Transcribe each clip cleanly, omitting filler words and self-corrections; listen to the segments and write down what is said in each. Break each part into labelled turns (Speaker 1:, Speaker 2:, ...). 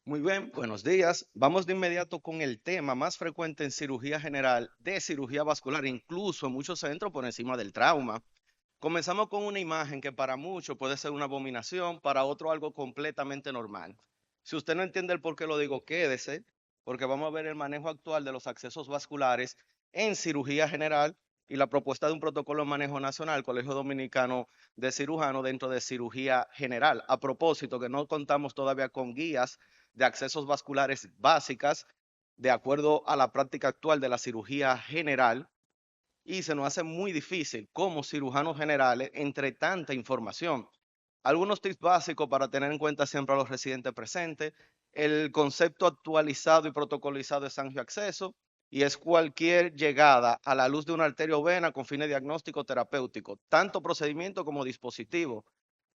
Speaker 1: Muy bien, buenos días. Vamos de inmediato con el tema más frecuente en cirugía general de cirugía vascular, incluso en muchos centros por encima del trauma. Comenzamos con una imagen que para muchos puede ser una abominación, para otro algo completamente normal. Si usted no entiende el por qué lo digo, quédese, porque vamos a ver el manejo actual de los accesos vasculares en cirugía general y la propuesta de un protocolo de manejo nacional, Colegio Dominicano de Cirujanos dentro de cirugía general. A propósito, que no contamos todavía con guías de accesos vasculares básicas de acuerdo a la práctica actual de la cirugía general y se nos hace muy difícil como cirujanos generales entre tanta información. Algunos tips básicos para tener en cuenta siempre a los residentes presentes. El concepto actualizado y protocolizado de angioacceso y es cualquier llegada a la luz de una arteria o vena con fines diagnóstico terapéutico, tanto procedimiento como dispositivo.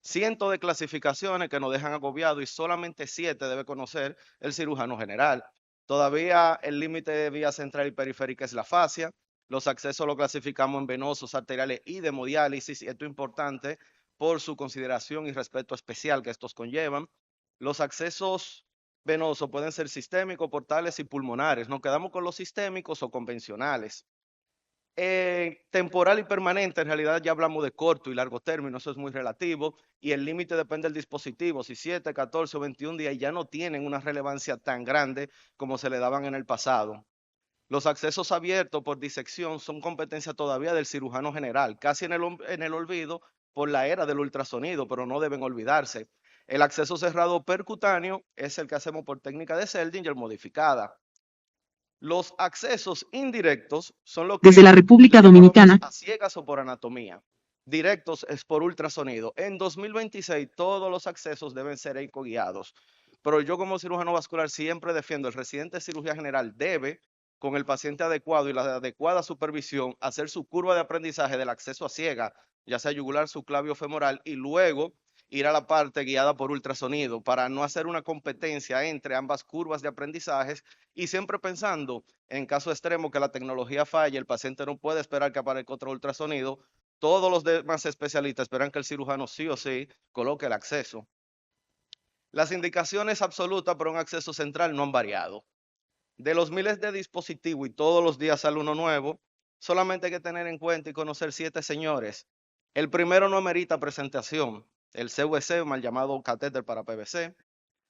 Speaker 1: Cientos de clasificaciones que nos dejan agobiados y solamente 7 debe conocer el cirujano general. Todavía el límite de vía central y periférica es la fascia. Los accesos los clasificamos en venosos, arteriales y de hemodiálisis, y esto es importante por su consideración y respeto especial que estos conllevan. Los accesos venosos pueden ser sistémicos, portales y pulmonares. Nos quedamos con los sistémicos o convencionales. Temporal y permanente, en realidad ya hablamos de corto y largo término, eso es muy relativo y el límite depende del dispositivo, si 7, 14 o 21 días ya no tienen una relevancia tan grande como se le daban en el pasado. Los accesos abiertos por disección son competencia todavía del cirujano general, casi en el olvido por la era del ultrasonido, pero no deben olvidarse. El acceso cerrado percutáneo es el que hacemos por técnica de Seldinger modificada. Los accesos indirectos son lo
Speaker 2: Desde
Speaker 1: que
Speaker 2: la
Speaker 1: le
Speaker 2: República
Speaker 1: llamábamos
Speaker 2: Dominicana.
Speaker 1: a ciegas o por anatomía. Directos es por ultrasonido. En 2026 todos los accesos deben ser ecoguiados. Pero yo como cirujano vascular siempre defiendo el residente de cirugía general debe, con el paciente adecuado y la adecuada supervisión, hacer su curva de aprendizaje del acceso a ciega, ya sea yugular, subclavio femoral, y luego ir a la parte guiada por ultrasonido para no hacer una competencia entre ambas curvas de aprendizajes y siempre pensando en caso extremo que la tecnología falle, el paciente no puede esperar que aparezca otro ultrasonido, todos los demás especialistas esperan que el cirujano sí o sí coloque el acceso. Las indicaciones absolutas para un acceso central no han variado. De los miles de dispositivos y todos los días sale uno nuevo, solamente hay que tener en cuenta y conocer 7 señores. El primero no amerita presentación, el CVC, mal llamado catéter para PVC,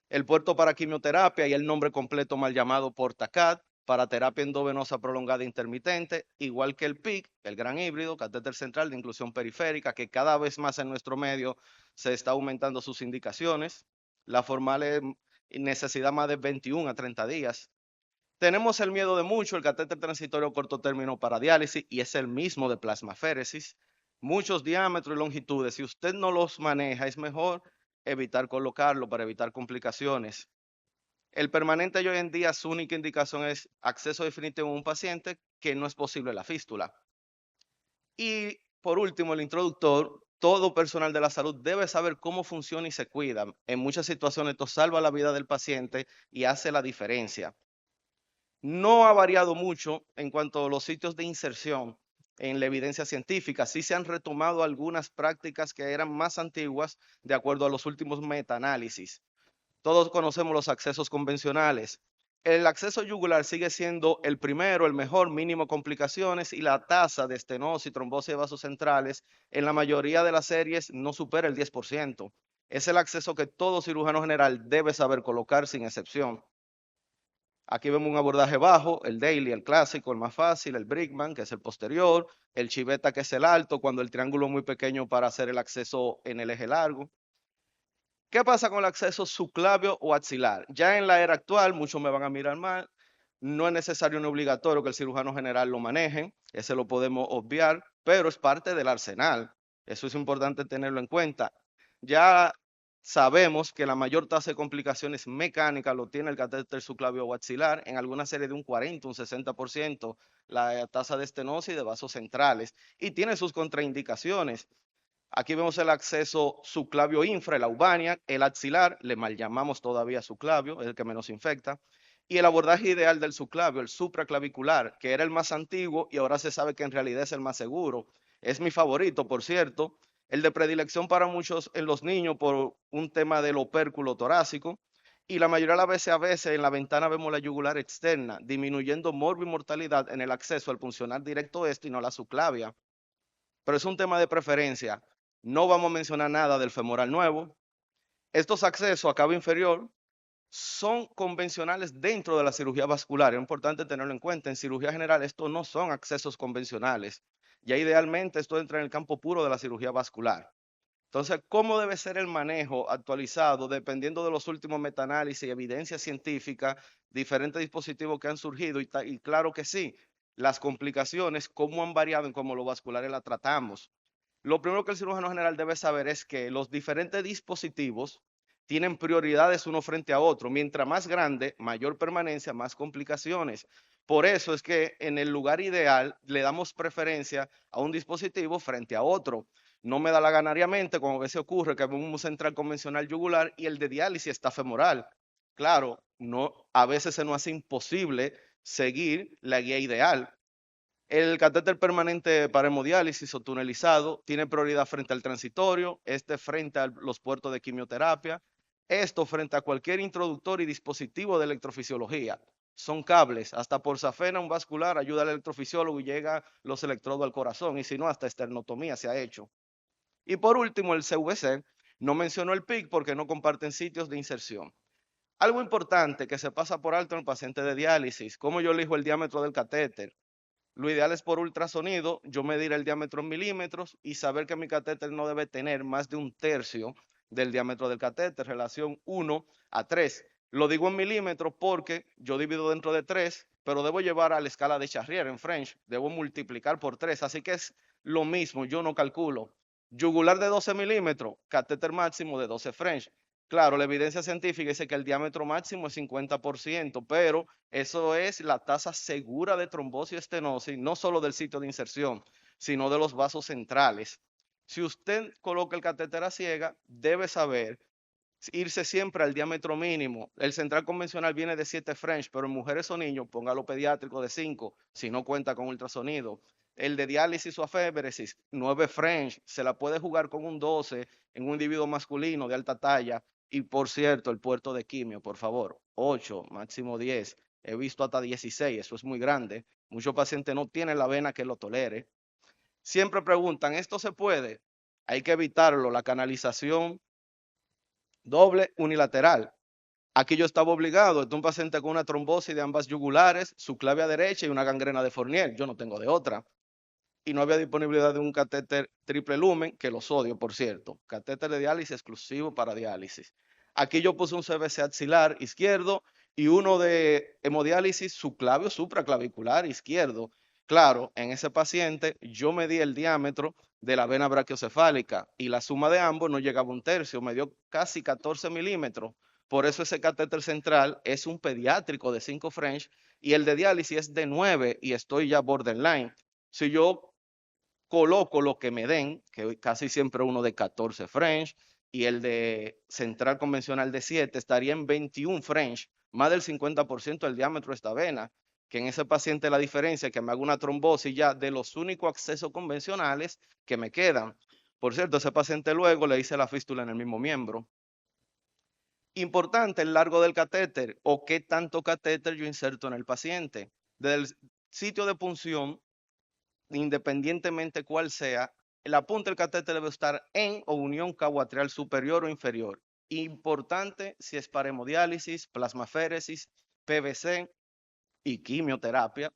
Speaker 1: el puerto para quimioterapia y el nombre completo mal llamado Portacat, para terapia endovenosa prolongada intermitente, igual que el PIC, el gran híbrido, catéter central de inclusión periférica, que cada vez más en nuestro medio se está aumentando sus indicaciones. La formal es necesidad más de 21 a 30 días. Tenemos el miedo de mucho, el catéter transitorio corto término para diálisis, y es el mismo de plasmaféresis. Muchos diámetros y longitudes. Si usted no los maneja, es mejor evitar colocarlo para evitar complicaciones. El permanente hoy en día su única indicación es acceso definitivo a un paciente que no es posible la fístula. Y por último, el introductor, todo personal de la salud debe saber cómo funciona y se cuida. En muchas situaciones esto salva la vida del paciente y hace la diferencia. No ha variado mucho en cuanto a los sitios de inserción en la evidencia científica. Sí se han retomado algunas prácticas que eran más antiguas de acuerdo a los últimos metaanálisis. Todos conocemos los accesos convencionales. El acceso yugular sigue siendo el primero, el mejor, mínimo complicaciones y la tasa de estenosis, trombosis de vasos centrales en la mayoría de las series no supera el 10%. Es el acceso que todo cirujano general debe saber colocar sin excepción. Aquí vemos un abordaje bajo, el daily, el clásico, el más fácil, el Brickman, que es el posterior, el chiveta, que es el alto, cuando el triángulo es muy pequeño para hacer el acceso en el eje largo. ¿Qué pasa con el acceso subclavio o axilar? Ya en la era actual, muchos me van a mirar mal, no es necesario ni obligatorio que el cirujano general lo maneje, ese lo podemos obviar, pero es parte del arsenal. Eso es importante tenerlo en cuenta. Ya sabemos que la mayor tasa de complicaciones mecánicas lo tiene el catéter subclavio o axilar, en alguna serie de un 40, un 60%, la tasa de estenosis y de vasos centrales, y tiene sus contraindicaciones. Aquí vemos el acceso subclavio infra, el aubania, el axilar, le mal llamamos todavía subclavio, es el que menos infecta, y el abordaje ideal del subclavio, el supraclavicular, que era el más antiguo y ahora se sabe que en realidad es el más seguro. Es mi favorito, por cierto, el de predilección para muchos en los niños por un tema del opérculo torácico Y la mayoría de las veces en la ventana vemos la yugular externa, disminuyendo morbo y mortalidad en el acceso al funcional directo y no la subclavia. Pero es un tema de preferencia. No vamos a mencionar nada del femoral nuevo. Estos accesos a cabo inferior son convencionales dentro de la cirugía vascular. Es importante tenerlo en cuenta. En cirugía general, estos no son accesos convencionales. Ya idealmente esto entra en el campo puro de la cirugía vascular. Entonces, ¿cómo debe ser el manejo actualizado dependiendo de los últimos metaanálisis y evidencia científica, diferentes dispositivos que han surgido? Y claro que sí, las complicaciones, cómo han variado en cómo los vasculares la tratamos. Lo primero que el cirujano general debe saber es que los diferentes dispositivos tienen prioridades uno frente a otro. Mientras más grande, mayor permanencia, más complicaciones. Por eso es que en el lugar ideal le damos preferencia a un dispositivo frente a otro. No me da la ganariamente, como a veces ocurre, que un central convencional yugular y el de diálisis está femoral. Claro, no, a veces se nos hace imposible seguir la guía ideal. El catéter permanente para hemodiálisis o tunelizado tiene prioridad frente al transitorio, este frente a los puertos de quimioterapia, esto frente a cualquier introductor y dispositivo de electrofisiología. Son cables, hasta por safena un vascular ayuda al electrofisiólogo y llega los electrodos al corazón, y si no, hasta esternotomía se ha hecho. Y por último, el CVC no mencionó el PIC porque no comparten sitios de inserción. Algo importante que se pasa por alto en el paciente de diálisis, cómo yo elijo el diámetro del catéter. Lo ideal es por ultrasonido, yo medir el diámetro en milímetros y saber que mi catéter no debe tener más de un tercio del diámetro del catéter, relación 1:3. Lo digo en milímetros porque yo divido dentro de 3, pero debo llevar a la escala de Charrier en French, debo multiplicar por 3, así que es lo mismo, yo no calculo. Yugular de 12 milímetros, catéter máximo de 12 French. Claro, la evidencia científica dice que el diámetro máximo es 50%, pero eso es la tasa segura de trombosis y estenosis, no solo del sitio de inserción, sino de los vasos centrales. Si usted coloca el catéter a ciega, debe saber irse siempre al diámetro mínimo. El central convencional viene de 7 French, pero en mujeres o niños, póngalo pediátrico de 5, si no cuenta con ultrasonido. El de diálisis o aféresis, 9 French, se la puede jugar con un 12 en un individuo masculino de alta talla. Y por cierto, el puerto de quimio, por favor, 8, máximo 10. He visto hasta 16, eso es muy grande. Muchos pacientes no tienen la vena que lo tolere. Siempre preguntan, ¿esto se puede? Hay que evitarlo, la canalización doble unilateral. Aquí yo estaba obligado, es un paciente con una trombosis de ambas yugulares, su clavia derecha y una gangrena de Fournier, yo no tengo de otra. Y no había disponibilidad de un catéter triple lumen, que los odio, por cierto. Catéter de diálisis exclusivo para diálisis. Aquí yo puse un CVC axilar izquierdo y uno de hemodiálisis subclavio supraclavicular izquierdo. Claro, en ese paciente yo medí el diámetro de la vena brachiocefálica y la suma de ambos no llegaba a un tercio, me dio casi 14 milímetros. Por eso ese catéter central es un pediátrico de 5 French y el de diálisis es de 9 y estoy ya borderline. Si yo coloco lo que me den, que casi siempre uno de 14 French y el de central convencional de 7 estaría en 21 French, más del 50% del diámetro de esta vena, que en ese paciente la diferencia es que me hago una trombosis ya de los únicos accesos convencionales que me quedan. Por cierto, ese paciente luego le hice la fístula en el mismo miembro. Importante el largo del catéter o qué tanto catéter yo inserto en el paciente. Desde el sitio de punción, independientemente cuál sea, la punta del catéter debe estar en o unión caboatrial superior o inferior. Importante si es para hemodiálisis, plasmaféresis, PVC y quimioterapia,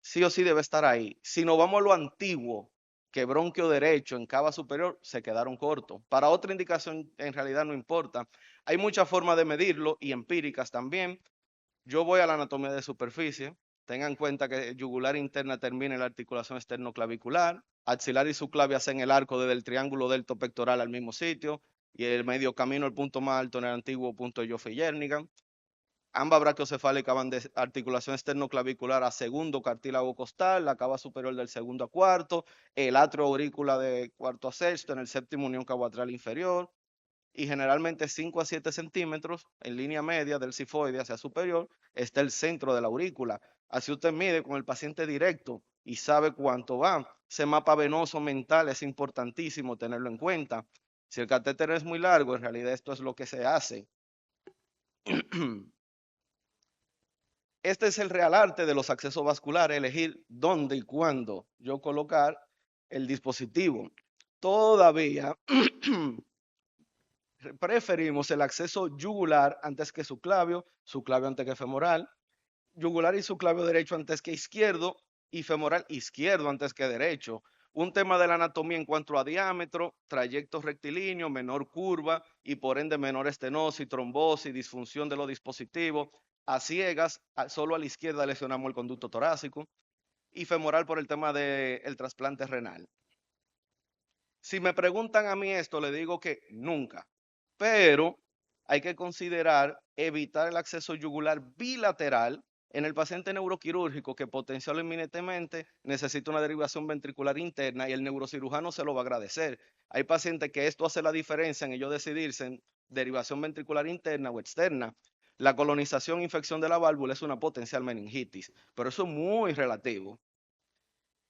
Speaker 1: sí o sí debe estar ahí. Si nos vamos a lo antiguo, que bronquio derecho en cava superior, se quedaron cortos. Para otra indicación en realidad no importa. Hay muchas formas de medirlo y empíricas también. Yo voy a la anatomía de superficie. Tengan en cuenta que yugular interna termina en la articulación esternoclavicular. Axilar y subclavia hacen el arco desde el triángulo delto pectoral al mismo sitio. Y el medio camino, el punto más alto en el antiguo punto de Joffre-Jernigan. Ambas brachiocefálicas van de articulación esternoclavicular a segundo cartílago costal, la cava superior del segundo a cuarto, el atrio aurícula de cuarto a sexto, en el séptimo unión caboatrial inferior, y generalmente 5 a 7 centímetros en línea media del cifoide hacia superior está el centro de la aurícula. Así usted mide con el paciente directo y sabe cuánto va. Ese mapa venoso mental es importantísimo tenerlo en cuenta. Si el catéter es muy largo, en realidad esto es lo que se hace. Este es el real arte de los accesos vasculares, elegir dónde y cuándo yo colocar el dispositivo. Todavía preferimos el acceso yugular antes que subclavio antes que femoral, yugular y subclavio derecho antes que izquierdo y femoral izquierdo antes que derecho. Un tema de la anatomía en cuanto a diámetro, trayecto rectilíneo, menor curva y por ende menor estenosis, trombosis, disfunción de los dispositivos. A ciegas, solo a la izquierda lesionamos el conducto torácico y femoral por el tema del trasplante renal. Si me preguntan a mí esto, le digo que nunca, pero hay que considerar evitar el acceso yugular bilateral en el paciente neuroquirúrgico que potencial o inminentemente necesita una derivación ventricular interna y el neurocirujano se lo va a agradecer. Hay pacientes que esto hace la diferencia en ellos decidirse en derivación ventricular interna o externa. La colonización e infección de la válvula es una potencial meningitis, pero eso es muy relativo.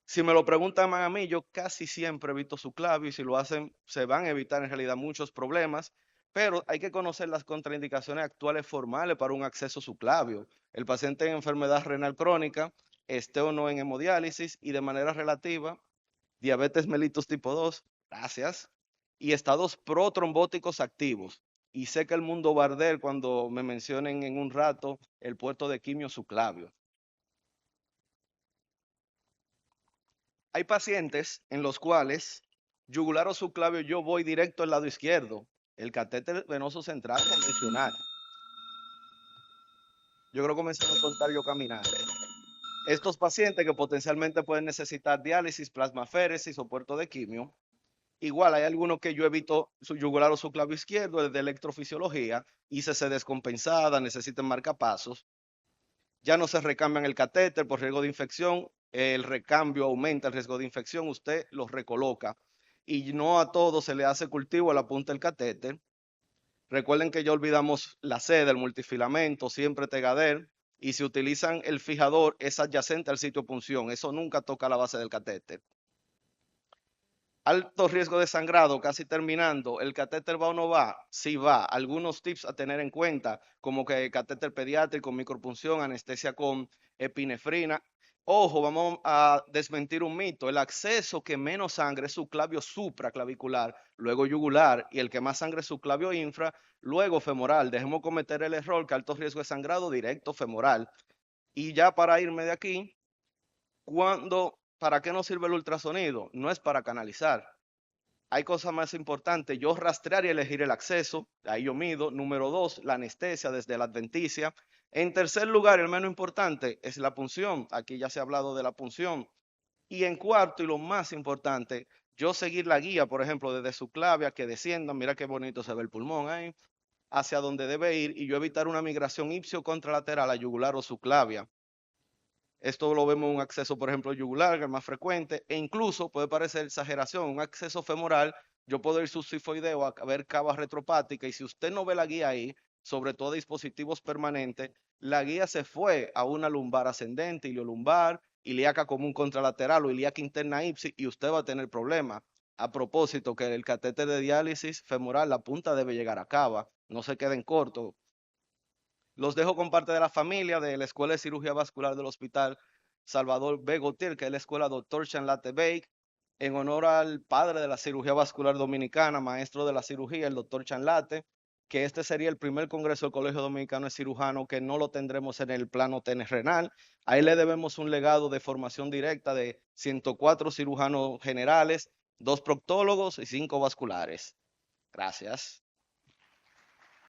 Speaker 1: Si me lo preguntan más a mí, yo casi siempre evito subclavio y si lo hacen, se van a evitar en realidad muchos problemas, pero hay que conocer las contraindicaciones actuales formales para un acceso subclavio. El paciente en enfermedad renal crónica, esté o no en hemodiálisis y de manera relativa, diabetes mellitus tipo 2, gracias, y estados protrombóticos activos. Y sé que el mundo va a arder cuando me mencionen en un rato el puerto de quimio subclavio. Hay pacientes en los cuales yugular o subclavio yo voy directo al lado izquierdo, el catéter venoso central convencional. Yo creo que comencé a contar yo caminar. Estos pacientes que potencialmente pueden necesitar diálisis, plasmaféresis o puerto de quimio, igual hay algunos que yo evito su yugular o subclavio izquierdo desde electrofisiología, ICC descompensada, necesitan marcapasos. Ya no se recambian el catéter por riesgo de infección, el recambio aumenta el riesgo de infección, usted los recoloca y no a todos se le hace cultivo a la punta del catéter. Recuerden que ya olvidamos la sede, el multifilamento, siempre Tegader, y si utilizan el fijador es adyacente al sitio de punción, eso nunca toca la base del catéter. Alto riesgo de sangrado, casi terminando. ¿El catéter va o no va? Sí va. Algunos tips a tener en cuenta, como que catéter pediátrico, micropunción, anestesia con epinefrina. Ojo, vamos a desmentir un mito. El acceso que menos sangre es subclavio supraclavicular, luego yugular, y el que más sangre es subclavio infra, luego femoral. Dejemos cometer el error que alto riesgo de sangrado directo femoral. Y ya para irme de aquí, ¿para qué nos sirve el ultrasonido? No es para canalizar. Hay cosas más importantes. Yo rastrear y elegir el acceso. Ahí yo mido. Número 2, la anestesia desde la adventicia. En tercer lugar, el menos importante, es la punción. Aquí ya se ha hablado de la punción. Y en cuarto, y lo más importante, yo seguir la guía, por ejemplo, desde su clave a que desciendan. Mira qué bonito se ve el pulmón ahí. Hacia donde debe ir. Y yo evitar una migración ipsio contralateral a yugular o subclavia. Esto lo vemos en un acceso, por ejemplo, yugular, que es más frecuente, e incluso puede parecer exageración, un acceso femoral, yo puedo ir subsifoideo a ver cava retropática, y si usted no ve la guía ahí, sobre todo dispositivos permanentes, la guía se fue a una lumbar ascendente, iliolumbar, ilíaca común contralateral o ilíaca interna ipsi, y usted va a tener problemas. A propósito, que el catéter de diálisis femoral, la punta debe llegar a cava, no se queden cortos. Los dejo con parte de la familia de la Escuela de Cirugía Vascular del Hospital Salvador B. Gautier, que es la escuela Dr. Chanlate Bake, en honor al padre de la cirugía vascular dominicana, maestro de la cirugía, el doctor Chanlate, que este sería el primer congreso del Colegio Dominicano de Cirujano que no lo tendremos en el plano renal. Ahí le debemos un legado de formación directa de 104 cirujanos generales, 2 proctólogos y 5 vasculares. Gracias.